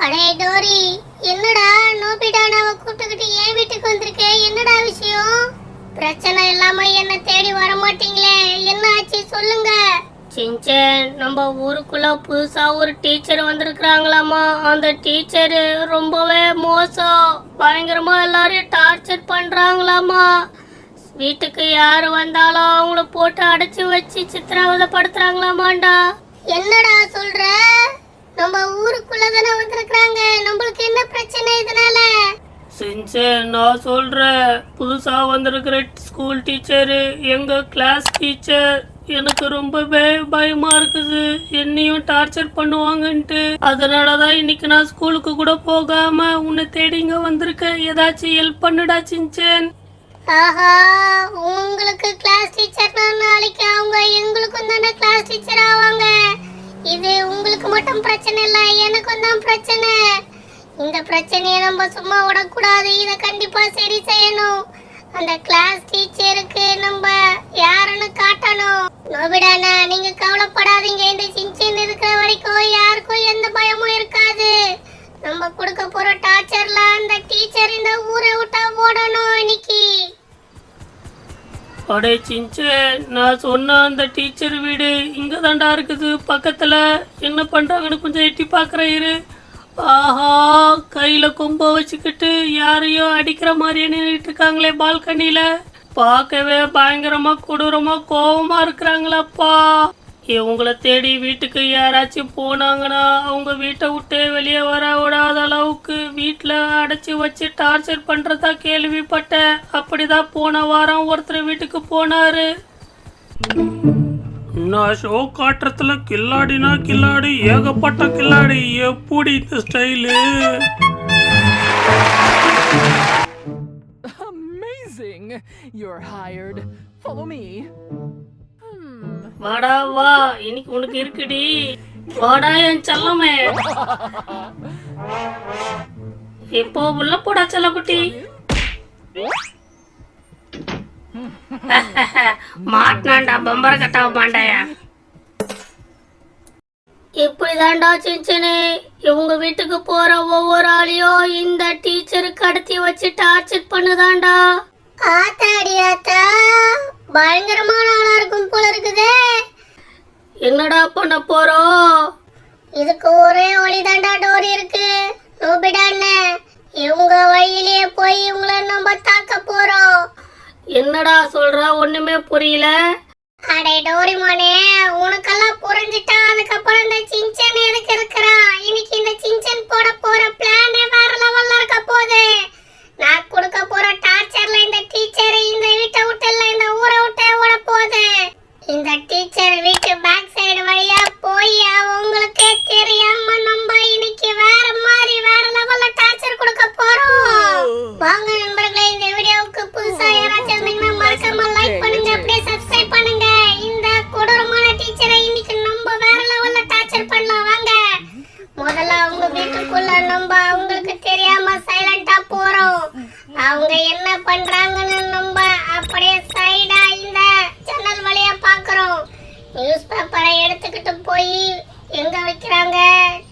அடே டோரி, என்னடா நோபிடானாவை கூப்பிட்டுக்கிட்டு ஏன் வீட்டுக்கு வந்திருக்க? என்னடா விஷயம்? பிரச்சனை இல்லாம என்ன தேடி வர மாட்டீங்களே, என்ன ஆச்சு சொல்லுங்க. சிஞ்சன், நம்ம ஊருக்குள்ள புதுசா ஒரு டீச்சர் வந்திருக்கிறாங்களாமா. அந்த டீச்சர் ரொம்பவே மோசம், பயங்கரமா எல்லாரையும் டார்ச்சர் பண்றாங்களாமா. வீட்டுக்கு யாரு வந்தாலும் அவங்கள போட்டு அடைச்சு வச்சு சித்திரவதைப்படுத்துறாங்களாமாண்டா. என்னடா சொல்ற? நம்ம ஊருக்குள்ள தானே வந்திருக்காங்க, நம்மளுக்கு என்ன பிரச்சனை இதனால? சிஞ்சன், நான் சொல்றேன், புதுசா வந்திருக்கிற ஸ்கூல் டீச்சரு எங்க கிளாஸ் டீச்சர். எனக்கு ரொம்பவே பயமா இருக்குது, என்னையும் டார்ச்சர் பண்ணுவாங்கன்ட்டு. அதனாலதான் இன்னைக்கு நான் ஸ்கூலுக்கு கூட போகாம உன்னை தேடிங்க வந்திருக்கேன். ஏதாச்சும் ஹெல்ப் பண்ணுடா சிஞ்சன். ஆஹா, உங்களுக்கு கிளாஸ் டீச்சர்னா நாளைக்கு அவங்க எங்களுக்கும் தானே கிளாஸ் டீச்சர் ஆவாங்க. இது உங்களுக்கு மட்டும் பிரச்சனை இல்லை, எனக்கும் தான் பிரச்சனை. இந்த பிரச்சனையை நம்ம சும்மா விடக்கூடாது, இதை கண்டிப்பா சரி செய்யணும். அந்த கிளாஸ் டீச்சருக்கு நம்ம யாருன்னு காட்டணும். நோபிடானா, நீங்க கவலைப்படாதீங்க. இந்த சின்சன் இருக்கிற வரைக்கும் யாருக்கும் எந்த பயமும் இருக்காது. நம்ம கொடுக்க போற டார்ச்சர்ல அந்த டீச்சர் இந்த ஊரை விட்டா ஓடணும் இன்னைக்கு. அடே சிஞ்சன், நான் சொன்ன அந்த டீச்சர் வீடு இங்க தாண்டா இருக்குது பக்கத்துல. என்ன பண்றாங்கன்னு கொஞ்சம் எட்டி பாக்குறேன் இரு. ஆஹா, கையில கொம்ப வச்சுக்கிட்டு யாரையோ அடிக்கிற மாதிரியே நின்றுட்டு இருக்காங்களே பால்கனில. பார்க்கவே பயங்கரமா கொடூரமா கோபமா இருக்கிறாங்களப்பா. இவங்கள தேடி வீட்டுக்கு யாராச்சும் போனாங்கன்னா அவங்க வீட்டை விட்டு வெளியே வர விடாத அளவுக்கு வீட்டில் அடைச்சி வச்சு டார்ச்சர் பண்றதா கேள்விப்பட்டேன். அப்படிதான் போன வாரம் ஒருத்தர் வீட்டுக்கு போனாரு. நான் ஷோ காட்டுறதுல கில்லாடினா கில்லாடி, ஏகப்பட்ட கில்லாடி. எப்படி இந்த style? Amazing! You're hired. Follow me. வாடா வா, இன்னைக்கு உனக்கு இருக்குடி. வாடா என் செல்லமே. இப்போ உள்ள போடா செல்லக்குட்டி. மாட்டினாண்டா பம்பர கட்டாவ மாண்டாயா. இப்படிதான்டா சின்சனே, இவங்க வீட்டுக்கு போற ஒவ்வொரு ஆளையும் இந்த டீச்சர் கடத்தி வச்சு டார்ச்சர் பண்ணுதாண்டா. ஆத்தாடி ஆத்தா, பயங்கரமான ஆளா இருக்கும் போல இருக்குதே. என்னடா பண்ண போறோம்? இதுக்கு ஒரே வழிதாண்டா டோரி இருக்கு. நோபிடான்னு இவங்க வழியிலேயே போய் இவங்கள நம்ம தாக்க போறோம். என்னடா சொல்ற, ஒண்ணுமே புரியல. அடே டோரிமானே, உனக்கெல்லாம் புரிஞ்சிட்டா அதுக்கப்புறம் இந்த சின்சன் எதுக்கு இருக்கிறான்? இன்னைக்கு இந்த சின்சன் போட போற பிளானே வேற லெவல்ல இருக்க போகுது. நான் கொடுக்க போற டார்ச்சர்ல இந்த டீச்சர் இந்த வீட்டை விட்டு இல்ல இந்த ஊரை விட்டு ஓட போகுது. இந்த டீச்சர் வீட்டு பேக் சைடு வழியா போய் அவங்களுக்கே தெரியாம நம்ம இன்னைக்கு வேற மாதிரி வேற லெவல்ல டார்ச்சர் கொடுக்க போறோம். வாங்க நண்பர்களே, இந்த வீடியோவுக்கு புதுசா யாராச்சும் இருந்தீங்கன்னா மறக்காம லைக் பண்ணுங்க, அப்படியே சப்ஸ்கிரைப் பண்ணுங்க. இந்த கொடூரமான டீச்சரை இன்னைக்கு நம்ம வேற லெவல்ல டார்ச்சர் பண்ணலாம். வாங்க, முதல்ல அவங்க வீட்டுக்குள்ள நம்ம அவங்களுக்கு தெரியாம சைலண்டா போறோம். அவங்க என்ன பண்றாங்கன்னு நம்ம அப்படியே சைடா இந்த ஜன்னல் வழியா பாக்குறோம். நியூஸ் பேப்பரை எடுத்துக்கிட்டு போய் எங்க வைக்கிறாங்க?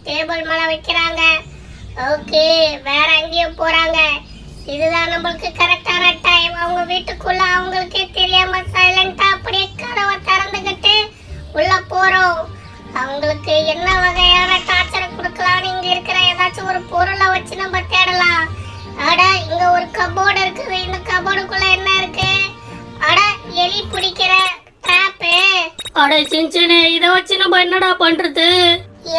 டேபிள் மேல வைக்கிறாங்க. ஓகே, வேற எங்கேயும் போறாங்க. இதுதான் நம்மளுக்கு கரெக்டான டைம். அவங்க வீட்டுக்குள்ள அவங்களுக்கே தெரியாம சைலண்டா அப்படியே கதவை திறந்துகிட்டு உள்ள போறோம். அவங்களுக்கு என்ன வகையான டார்ச்சர் கொடுக்கலாம்? இங்க இருக்கிற ஏதாச்சும் ஒரு பொருளை வச்சு நம்ம தேடலாம். அட, இங்க ஒரு கபோர்டு இருக்குது. இந்த கபோர்டுக்குள்ள என்ன இருக்கு? அட, எலி பிடிக்கிற ட்ராப்பு. அட சின்சனே, இதை வச்சு நம்ம என்னடா பண்றது?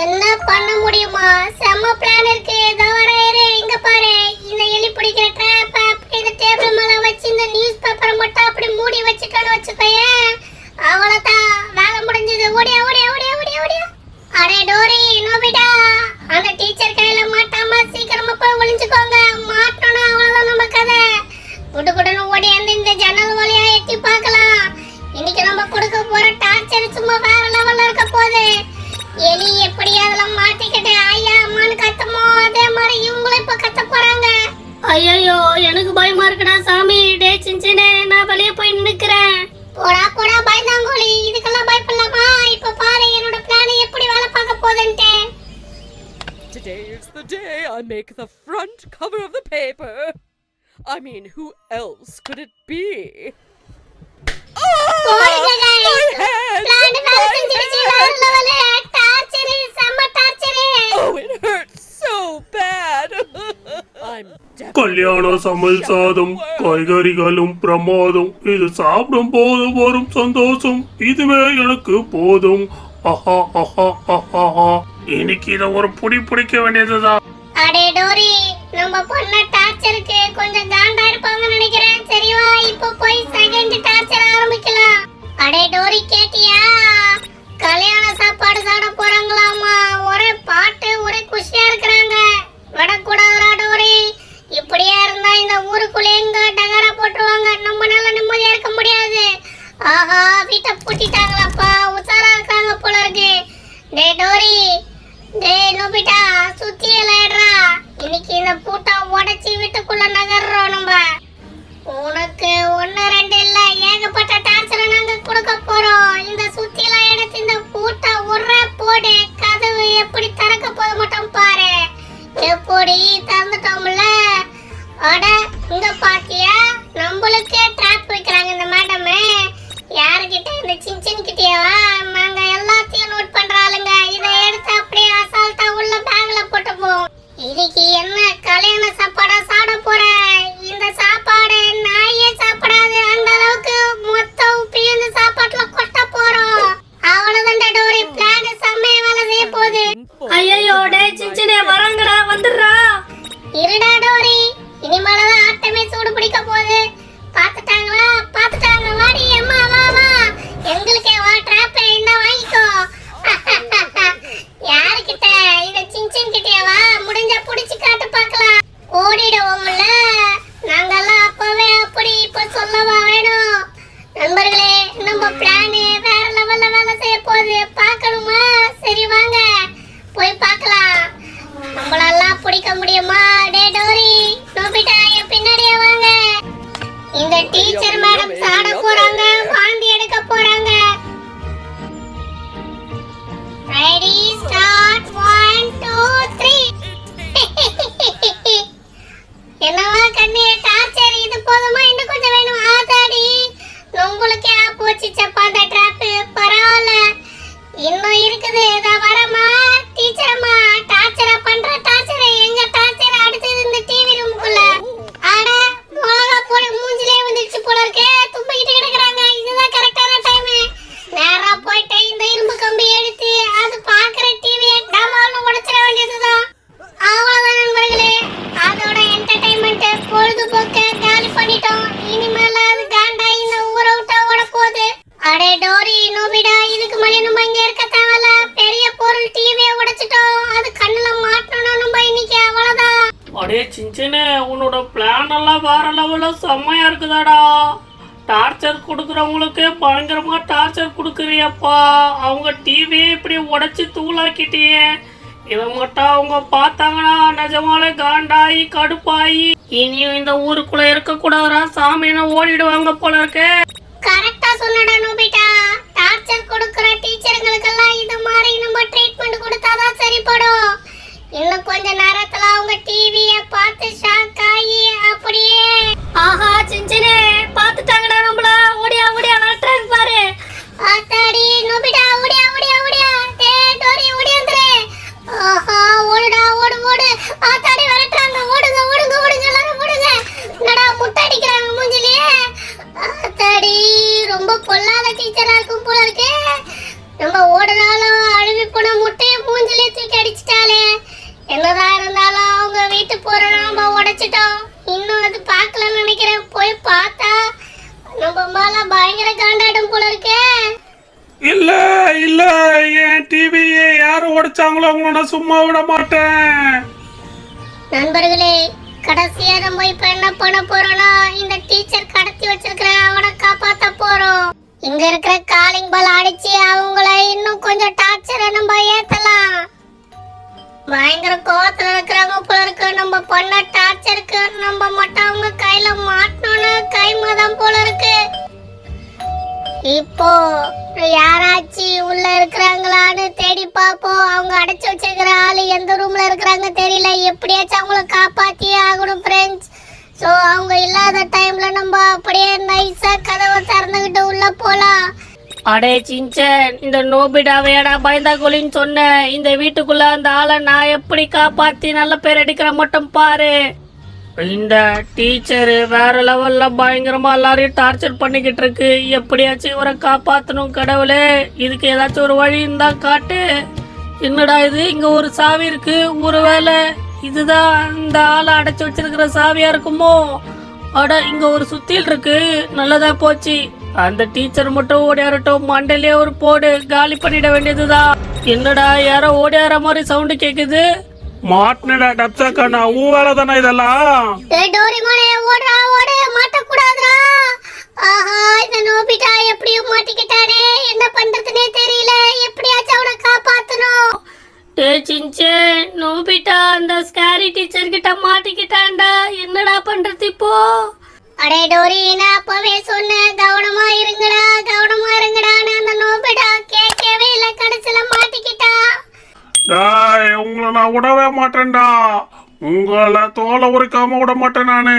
என்ன பண்ண முடியுமா? செம்ம பிளான் இருக்கு. இதோ வரேன், இங்க பாரு. இந்த எலி பிடிக்கிற ட்ராப் அப்படி இந்த டேபிள் மேல வச்சு இந்த நியூஸ் பேப்பரை மட்டும் அப்படி மூடி வச்சுட்டோன்னு வச்சுக்கோயேன், அவ்வளவுதான், வேலை முடிஞ்சது. ஓடியா ஓடியா ஓடியா ஓடியா ஓடியா. அடே டோரி, நோபிடா, அந்த டீச்சர் கையில மாட்டாம சீக்கிரமா போய் ஒளிஞ்சுக்கோங்க. மாட்டோம்னா அவ்வளவுதான் நம்ம கதை. குடுகுடுன்னு ஓடி இந்த ஜன்னல் வழியா எட்டி பார்க்கலாம். இன்னைக்கு நம்ம கொடுக்க போற டார்ச்சர் சும்மா வேற லெவல்ல இருக்க போகுது. எலி எப்படி அதெல்லாம் மாட்டிக்கிட்டு ஐயா அம்மான்னு கத்துமோ, அதே மாதிரி இவங்களும் இப்ப கத்த போறாங்க. ஐயோ, எனக்கு பயமா இருக்குடா சாமி. டே சின்சனே, நான் வெளியே போய் நிக்கிறேன். போடா போடா பயந்தாங்கோலி, இதுக்கெல்லாம் பயப்படலாமா? இப்ப பாரு என்னோட பிளான் எப்படி வேலை பார்க்க போகுதுன்ட்டு. Today's the day I make the front cover of the paper. I mean, who else could it be? போடுங்க guys. My hands! Plan வேலை My செஞ்சிடுச்சு. hands! வேற லெவல் டார்ச்சர் செம்ம torture. Oh, it hurts so bad. I'm கல்யாண சமையல் சாதம் காய்கறிகளும் பிரமாதம். இது சாப்பிடும் போது வரும் சந்தோஷம் இதுவே எனக்கு போதும். ஆஹா ஆஹா ஆஹா. இன்னைக்கு இதை ஒரு பிடிக்க வேண்டியதுதான். அடே டோரி, நம்ம பண்ண டார்ச்சருக்கு கொஞ்சம் காண்டா இருப்பாங்கன்னு நினைக்கிறேன். சரி வா, இப்போ போய் செகண்ட் டார்ச்சர் ஆரம்பிக்கலாம். அடே டோரி, கேட்டியா? கல்யாண சாப்பாடு சாப்பிட போறாங்களாமா. ஒரே பாட்டு, ஒரே குஷியா இருக்கிறாங்க. விடக்கூடாதுடா டோரி. இப்படியே இருந்தா இந்த ஊருக்குள்ள எங்க டகரா போட்டுருவாங்க. நம்மளால நிம்மதியா இருக்க முடியாது. ஆஹா, வீட்டை பூட்டிட்டாங்களாப்பா. உசாரா இருக்காங்க போல இருக்கு. டே டோரி, டேய் நோபிட்டா, சுத்தி எல்லாம் இன்னைக்கு இந்த பூட்டை உடைச்சி வீட்டுக்குள்ள நகர்றோம் நம்ம. உனக்கு 1 2 இல்ல, ஏகப்பட்ட டார்ச்சரை நாங்க கொடுக்க போறோம். இந்த சுத்தி எல்லாம் எடுத்து இந்த பூட்டை உர்ற போடு. கதவு எப்படி திறக்க போது மட்டும் பாரு. எப்படி திறந்துட்டோம்ல. அட, இங்க பாத்தியா, நம்மளுக்கே ட்ராப் வைக்கிறாங்க இந்த மேடம். யாருக்கிட்ட? இந்த சின்சின் கிட்டேவா? நாங்க எல்லாத்தையும் நோட் பண்ற ஆளுங்க. இதை எடுத்து அப்படியே அசால்ட்டா உள்ள பேக்ல போட்டுப்போம். இன்னைக்கு என்ன கல்யாண சாப்பாடா சாப்பிட போறேன். இந்த சாப்பாடு நாயே சாப்பிடாது. அந்த அளவுக்கு மொத்த உப்பையும் இந்த சாப்பாட்டுல கொட்ட போறோம். அவ்வளவுதான் டோரி, பிளான் செம்மையா வேலை செய்ய போகுது. ஐயோ டேய் சின்சினே வராங்கடா, வந்துடுறா. இருடா டோரி, இனிமேலதான் ஆட்டமே சூடு பிடிக்க போகுது. பாத்துட்டாங்களா? பாத்துட்டாங்க. வாடி அம்மா, வா வா. எங்களுக்கே வா ட்ராப். இந்த வாங்கிக்கோ. யாருக்கிட்ட? இந்த சின்சின் கிட்டே வா. முடிஞ்ச புடிச்சு காட்டு பார்க்கலாம். ஓடிடுவோம்ல. நாங்கெல்லாம் அப்பவே அப்படி இப்ப சொல்லவா வேணும்? நண்பர்களே, நம்ம பிளான் வேற லெவல்ல வேலை செய்ய போகுது. பார்க்கணுமா? சரி வாங்க போய் பார்க்கலாம். நம்மளெல்லாம் பிடிக்க முடியுமா? டே டோரி, நோபிட்டா, என் பின்னாடியே வாங்க. இந்த டீச்சர் மேடம் சாட போறாங்க, வாந்தி எடுக்க போறாங்க. Ready, start. 1 2 3. என்னவா கண்ணே, டார்ச்சர் இது போதுமா? இன்னும் கொஞ்சம் வேணும்? ஆதாடி, உங்களுக்கே போச்சு சப்பா அந்த ட்ராப். பரவாயில்ல, இன்னும் இருக்குது. இத வரமா டீச்சர் அம்மா. டார்ச்சரா பண்ற டார்ச்சர். எங்க டார்ச்சர் அடுத்தது இந்த டிவி ரூமுக்குள்ள. அட, மொளகா போடு மூஞ்சிலே வந்துச்சு போல இருக்கே. தும்பிக்கிட்டு கிடக்குறாங்க. இதுதான் கரெக்டான டைம். நேரா போயிட்டு இந்த இரும்பு கம்பி எடுத்து அது பாக்குற டிவியை டமால்னு உடைச்சிட வேண்டியதுதான். அவ்வளவுதான் நண்பர்களே, அதோட என்டர்டைன்மெண்ட் பொழுதுபோக்க காலி பண்ணிட்டோம். இனிமேல அது காண்டா இந்த ஊரை விட்டா ஓட போகுது. அடே டோரி, நோபிடா, இதுக்கு மேலே நம்ம இங்க இருக்க தேவையில்ல. பெரிய பொருள் டிவியை உடைச்சிட்டோம். அது கண்ணுல மாட்டணும் நம்ம இன்னைக்கு. அவ்வளவுதான். அடே சின்சினே, உன்னோட பிளான் எல்லாம் வேற லெவல்ல செம்மையா இருக்குதாடா. டார்ச்சர் கொடுக்குறவங்களுக்கு பயங்கரமா டார்ச்சர் கொடுக்குறியப்பா. அவங்க டிவியே இப்படி உடைச்சி தூளாக்கிட்டியே. இதை மட்டும் அவங்க பார்த்தாங்கன்னா நிஜமாலே காண்டாயி கடுப்பாயி இனியும் இந்த ஊருக்குள்ள இருக்க கூடாதா சாமின்னு ஓடிடுவாங்க போல இருக்கு. கரெக்டா சொன்னடா நோபிட்டா. டார்ச்சர் கொடுக்கிற டீச்சருங்களுக்கெல்லாம் இது மாதிரி நம்ம ட்ரீட்மெண்ட் கொடுத்தாதான் சரிப்படும். இன்னும் கொஞ்ச நேரத்துல அவங்க டிவியை பார்த்து ஷாக் ஆகி அப்படியே. ஆஹா சின்சினே, பார்த்துட்டாங்கடா நம்மள. ஓடியா ஓடியா, நட்ராக் பாரு. ஆத்தாடி நோபிட்டா, ஓடியா ஓடியா ஓடியா. டேய் டோரி, ஓடியாந்துரு. ஆஹா, ஓடுடா ஓடு ஓடு. ஆத்தாடி வரட்டாங்க. ஓடுங்க ஓடுங்க ஓடுங்க, எல்லாரும் ஓடுங்க. என்னடா முட்டை அடிக்கிறாங்க மூஞ்சிலேயே. ஆத்தாடி, ரொம்ப பொல்லாத டீச்சரா இருக்கும் போல இருக்கு. நம்ம ஓடுனாலும் அழுவி போன முட்டையை மூஞ்சிலே தூக்கி அடிச்சிட்டாலே. என்னதான் இருந்தாலும் அவங்க வீட்டு போற நம்ம உடைச்சிட்டோம். இன்னும் அது பார்க்கலன்னு நினைக்கிறேன். போய் பார்த்தா நம்ம மேல பயங்கர காண்டாடும் போல இருக்கே. இல்ல இல்ல, என் டிவியை யாரு உடைச்சாங்களோ அவங்கள சும்மா விட மாட்டேன். நண்பர்களே, கடைசியா நம்ம இப்ப என்ன பண்ண போறோம்னா, இந்த டீச்சர் கடத்தி வச்சிருக்கிற அவனை காப்பாத்த போறோம். இங்க இருக்கிற காலிங் பால் அடிச்சு அவங்கள இன்னும் கொஞ்சம் டார்ச்சரை நம்ம ஏத்தலாம். பயங்கர கோவத்துல இருக்கிறாங்க போல இருக்கு. நம்ம பண்ண டார்ச்சருக்கு நம்ம மட்டும் அவங்க கையில மாட்டணும்னு கைமாதான் போல இருக்கு. இப்போ யாராச்சும் உள்ள இருக்கிறாங்களான்னு தேடி பார்ப்போம். அவங்க அடைச்சு வச்சிருக்கிற ஆளு எந்த ரூம்ல இருக்கிறாங்க தெரியல. எப்படியாச்சும் அவங்கள காப்பாத்தியே ஆகணும் ஃப்ரெண்ட்ஸ். ஸோ அவங்க இல்லாத டைம்ல நம்ம அப்படியே நைஸா கதவை திறந்துகிட்டு உள்ள போலாம். அடே சின்சன், இந்த நோபிடாவையடா பயந்தாங்கோலின்னு சொன்னேன். இந்த வீட்டுக்குள்ள அந்த ஆளை நான் எப்படி காப்பாத்தி நல்ல பேர் எடுக்கிற மட்டும் பாரு. இந்த டீச்சரு வேற லெவல்ல பயங்கரமா எல்லாரையும் டார்ச்சர் பண்ணிக்கிட்டு இருக்கு. எப்படியாச்சும் இவரை காப்பாத்தணும் கடவுளே. இதுக்கு ஏதாச்சும் ஒரு வழி இருந்தா காட்டு. என்னடா இது, இங்க ஒரு சாவி இருக்கு. ஒருவேளை இதுதான் இந்த ஆளை அடைச்சு வச்சிருக்கிற சாவியா இருக்குமோ? அட, இங்க ஒரு சுத்தியல் இருக்கு. நல்லதா போச்சு. அந்த டீச்சர் மட்டும் ஓடியாரட்டும். மண்டையிலே ஒரு போடு, காலி பண்ணிட வேண்டியதுதான். என்னடா, யாரோ ஓடியார மாதிரி சவுண்டு கேக்குது. மாட்டினடா டப்சாக்கானா, உன் வேலை தானே இதெல்லாம். டேய் டோரிமானே, ஓடுறா ஓடு, மாட்டக்கூடாதுடா. ஆஹா, இந்த நோபிட்டா எப்படியும் மாட்டிக்கிட்டானே. என்ன பண்றதுனே தெரியல. எப்படியாச்சும் அவனை காப்பாத்தணும். டே சின்சன், நோபிட்டா அந்த ஸ்கேரி டீச்சர் கிட்ட மாட்டிக்கிட்டான்டா. என்னடா பண்றது இப்போ? அடே டோரி, நான் அப்பவே சொன்னேன் கவனமா இருங்கடா, கவனமா இருங்கடான்னு. அந்த நோபிட்டா கேட்கவே இல்லை. கடைசியில மாட்டிக்கிட்டா. டேய், உங்களை நான் விடவே மாட்டேன்டா. உங்களை தோலை உரிக்காம விட மாட்டேன் நானு.